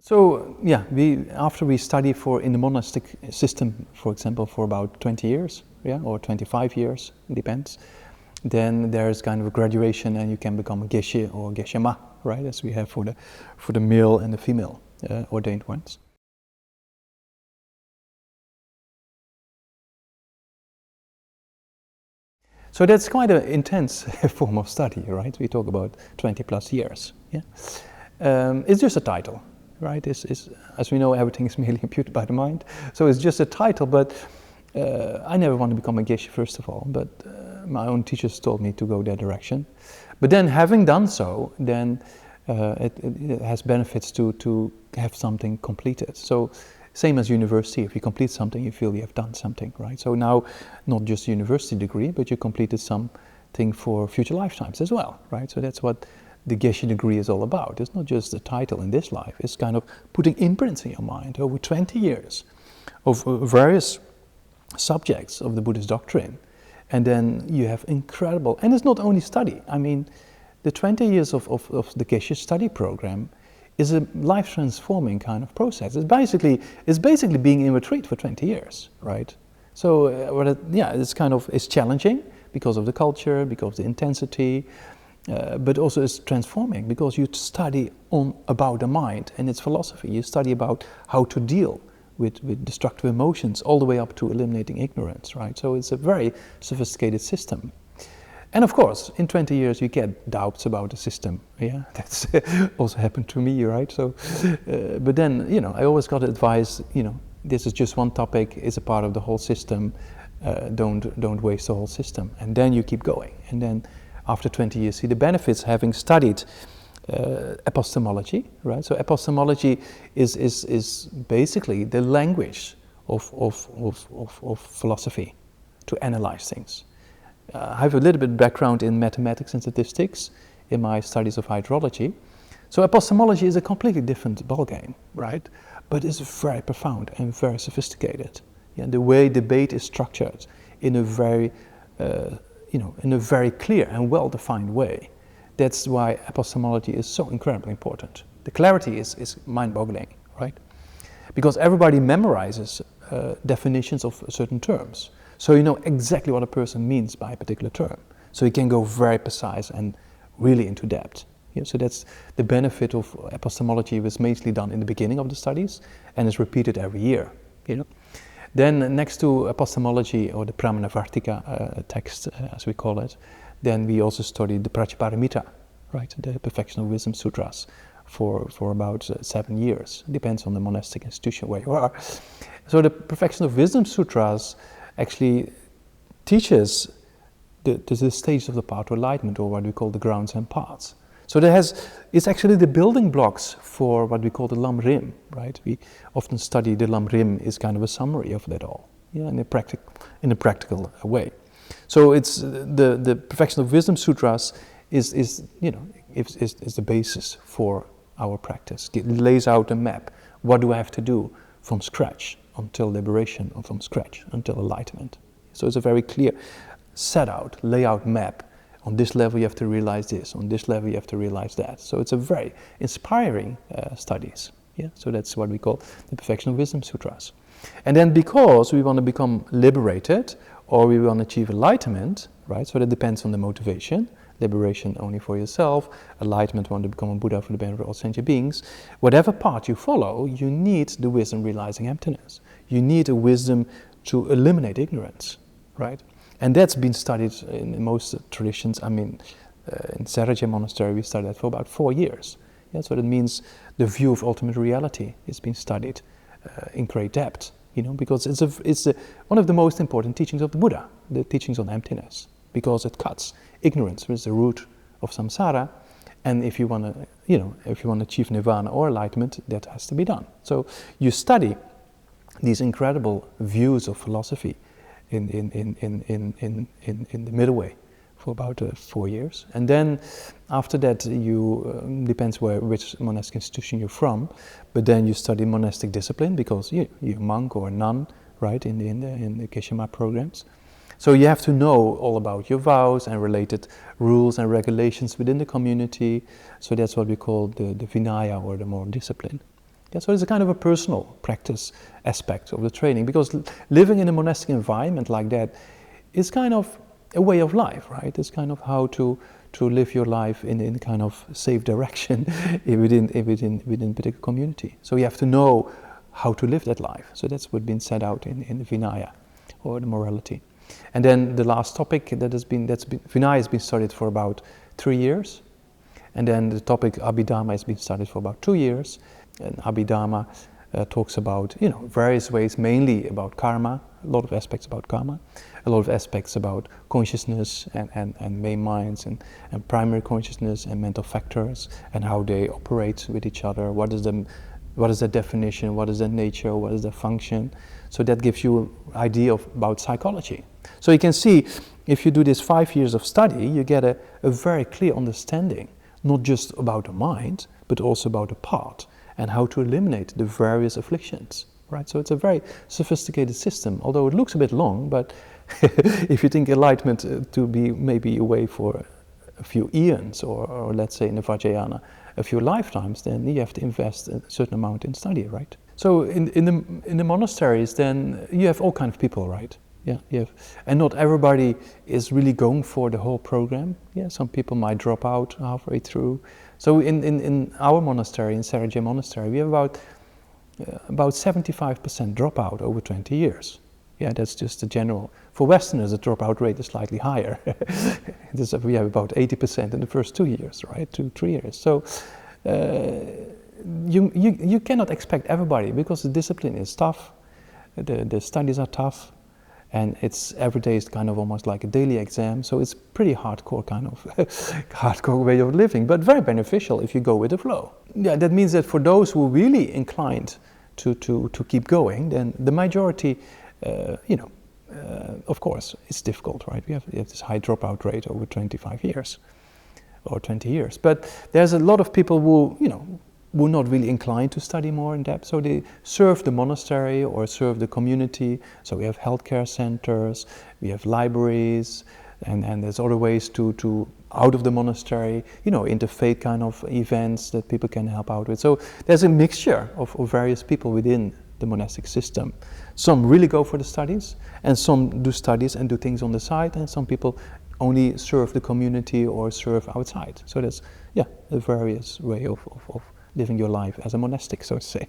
So yeah, after we study in the monastic system, for example, for about 20 years, or 25 years, it depends. Then there's kind of a graduation, and you can become a geshe or geshema, right? As we have for the male and the female ordained ones. So that's quite an intense form of study, right? We talk about 20 plus years. Yeah, it's just a title. Right? As we know, everything is merely imputed by the mind. So it's just a title, but I never want to become a geshe, first of all, but my own teachers told me to go that direction. But then having done so, then it has benefits to have something completed. So same as university, if you complete something, you feel you have done something, right? So now, not just a university degree, but you completed something for future lifetimes as well, right? So that's what the Geshe degree is all about. It's not just the title in this life, it's kind of putting imprints in your mind over 20 years of various subjects of the Buddhist doctrine. And then you have incredible, and it's not only study. I mean, the 20 years of the Geshe study program is a life-transforming kind of process. It's basically being in retreat for 20 years, right? So, it's challenging because of the culture, because of the intensity, but also it's transforming because you study about the mind and its philosophy. You study about how to deal with destructive emotions all the way up to eliminating ignorance, right? So it's a very sophisticated system. And of course, in 20 years you get doubts about the system. Yeah, that's also happened to me, right? So, but then, I always got advice, this is just one topic, it's a part of the whole system, don't waste the whole system. And then you keep going. And then after 20 years, see the benefits having studied epistemology, right? So epistemology is basically the language of philosophy to analyze things. I have a little bit of background in mathematics and statistics in my studies of hydrology. So epistemology is a completely different ballgame, right? But it's very profound and very sophisticated. Yeah, the way debate is structured in a very in a very clear and well-defined way. That's why epistemology is so incredibly important. The clarity is mind-boggling, right? Because everybody memorizes definitions of certain terms. So you know exactly what a person means by a particular term. So you can go very precise and really into depth. Yeah, so that's the benefit of epistemology. Was mainly done in the beginning of the studies and is repeated every year. Then next to epistemology, or the Pramanavartika text, as we call it, then we also studied the Prajnaparamita, right, the Perfection of Wisdom Sutras, for about 7 years. It depends on the monastic institution where you are. So the Perfection of Wisdom Sutras actually teaches the stages of the path to enlightenment, or what we call the grounds and paths. So it's actually the building blocks for what we call the Lam Rim, right? We often study the Lam Rim is kind of a summary of that all, in a practical way. So it's the Perfection of Wisdom Sutras is the basis for our practice. It lays out a map. What do I have to do from scratch until liberation, or from scratch until enlightenment? So it's a very clear layout map. On this level you have to realize this, on this level you have to realize that. So it's a very inspiring studies. Yeah? So that's what we call the Perfection of Wisdom Sutras. And then because we want to become liberated, or we want to achieve enlightenment, right? So that depends on the motivation. Liberation only for yourself, enlightenment, want to become a Buddha for the benefit of all sentient beings. Whatever path you follow, you need the wisdom realizing emptiness. You need a wisdom to eliminate ignorance, right? And that's been studied in most traditions. I mean, in Saraje Monastery, we studied that for about 4 years. Yeah, so that means the view of ultimate reality is being studied in great depth, because it's one of the most important teachings of the Buddha, the teachings on emptiness, because it cuts ignorance, which is the root of samsara. And if you want to achieve nirvana or enlightenment, that has to be done. So you study these incredible views of philosophy in the middle way for about 4 years, and then after that you depends which monastic institution you're from, but then you study monastic discipline because you're a monk or a nun, right? In the geshema programs, so you have to know all about your vows and related rules and regulations within the community. So that's what we call the Vinaya, or the moral discipline. Yeah, so it's a kind of a personal practice aspect of the training, because living in a monastic environment like that is kind of a way of life, right? It's kind of how to live your life in kind of safe direction within a particular community. So you have to know how to live that life. So that's what's been set out in the Vinaya, or the morality. And then the last topic Vinaya has been studied for about 3 years. And then the topic Abhidharma has been studied for about 2 years. And Abhidharma talks about, various ways, mainly about karma, a lot of aspects about karma, a lot of aspects about consciousness and main minds and primary consciousness and mental factors and how they operate with each other. What is their definition? What is their nature? What is their function? So that gives you an idea about psychology. So you can see, if you do this 5 years of study, you get a very clear understanding, not just about the mind, but also about the part and how to eliminate the various afflictions, right? So it's a very sophisticated system, although it looks a bit long, but if you think enlightenment to be maybe away for a few eons, or let's say in the Vajrayana, a few lifetimes, then you have to invest a certain amount in study, right? So in the monasteries, then you have all kinds of people, right? Yeah, and not everybody is really going for the whole program. Yeah, some people might drop out halfway through. So in our monastery, in Sergej Monastery, we have about 75% dropout over 20 years. Yeah, that's just the general. For Westerners, the dropout rate is slightly higher. We have about 80% in the first 2 years, right? 2-3 years. So you cannot expect everybody, because the discipline is tough, the studies are tough, and it's every day is kind of almost like a daily exam. So it's pretty hardcore kind of hardcore way of living, but very beneficial if you go with the flow. Yeah, that means that for those who are really inclined to keep going, then the majority, of course, it's difficult, right? We have this high dropout rate over 25 years or 20 years. But there's a lot of people who, were not really inclined to study more in depth, so they serve the monastery or serve the community. So we have healthcare centers, we have libraries, and there's other ways to out of the monastery, interfaith kind of events that people can help out with. So there's a mixture of various people within the monastic system. Some really go for the studies, and some do studies and do things on the side, and some people only serve the community or serve outside. So there's a various way of living your life as a monastic, so to say.